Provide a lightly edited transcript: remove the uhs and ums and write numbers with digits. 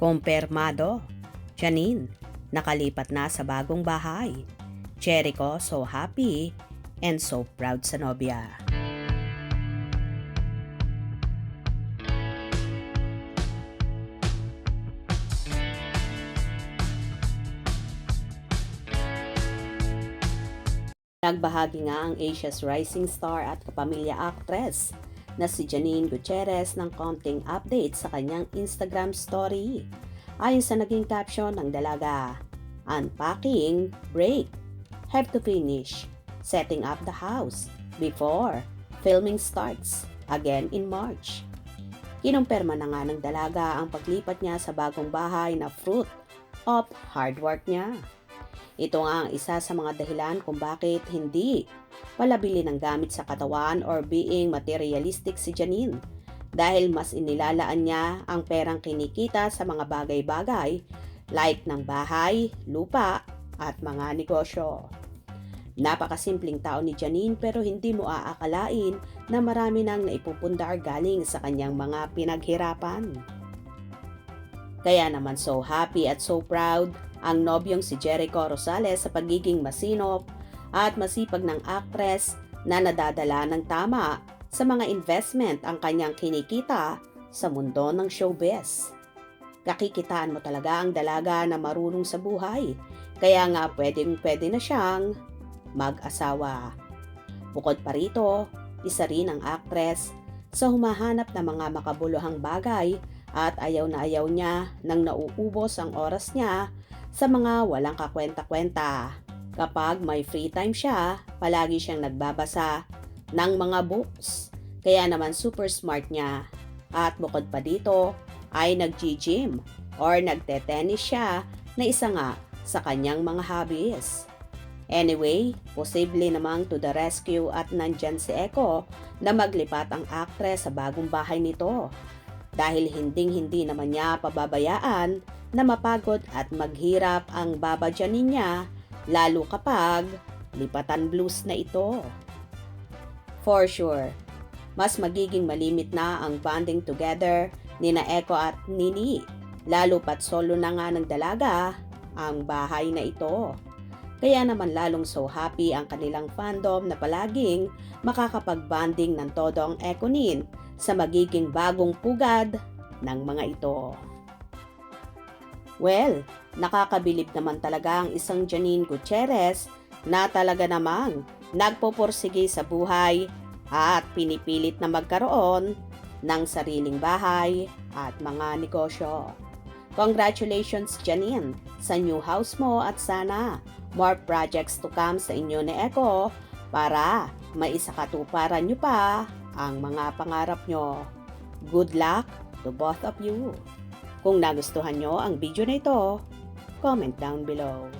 Kumpirmado. Janine, nakalipat na sa bagong bahay. Jericho so happy and so proud sa nobya. Nagbahagi nga ang Asia's rising star at kapamilya actress na si Janine Gutierrez ng konting update sa kanyang Instagram story. Ayon sa naging caption ng dalaga, "Unpacking, break, have to finish, setting up the house, before, filming starts, again in March." Kinumpirma na nga ng dalaga ang paglipat niya sa bagong bahay na fruit of hard work niya. Ito nga ang isa sa mga dahilan kung bakit hindi palabili ng gamit sa katawan or being materialistic si Janine, dahil mas inilalaan niya ang perang kinikita sa mga bagay-bagay like ng bahay, lupa at mga negosyo. Napakasimpleng tao ni Janine pero hindi mo aakalain na marami nang naipupundar galing sa kanyang mga pinaghirapan. Kaya naman so happy at so proud ang nobyong si Jericho Rosales sa pagiging masinop at masipag ng actress na nadadala ng tama sa mga investment ang kanyang kinikita sa mundo ng showbiz. Kakikitaan mo talaga ang dalaga na marunong sa buhay, kaya nga pwede na siyang mag-asawa. Bukod pa rito, isa rin ang actress sa humahanap ng mga makabuluhang bagay at ayaw na ayaw niya nang nauubos ang oras niya sa mga walang kakwenta-kwenta. Kapag may free time siya, palagi siyang nagbabasa ng mga books. Kaya naman super smart niya. At bukod pa dito, ay nag-gym or nagte-tennis siya na isa nga sa kanyang mga hobbies. Anyway, posible namang to the rescue at nandyan si Echo na maglipat ang actress sa bagong bahay nito. Dahil hinding-hindi naman niya pababayaan na mapagod at maghirap ang babadyanin niya, lalo kapag lipatan blues na ito. For sure, mas magiging malimit na ang bonding together ni na Echo at Nini, lalo pat solo na nga ng dalaga ang bahay na ito. Kaya naman lalong so happy ang kanilang fandom na palaging makakapag-bonding ng todo ang Econin sa magiging bagong pugad ng mga ito. Well, nakakabilib naman talaga ang isang Janine Gutierrez na talaga namang nagpupursige sa buhay at pinipilit na magkaroon ng sariling bahay at mga negosyo. Congratulations Janine sa new house mo at sana more projects to come sa inyo ni Echo para maisakatuparan nyo pa ang mga pangarap nyo. Good luck to both of you. Kung nagustuhan nyo ang video na ito, comment down below.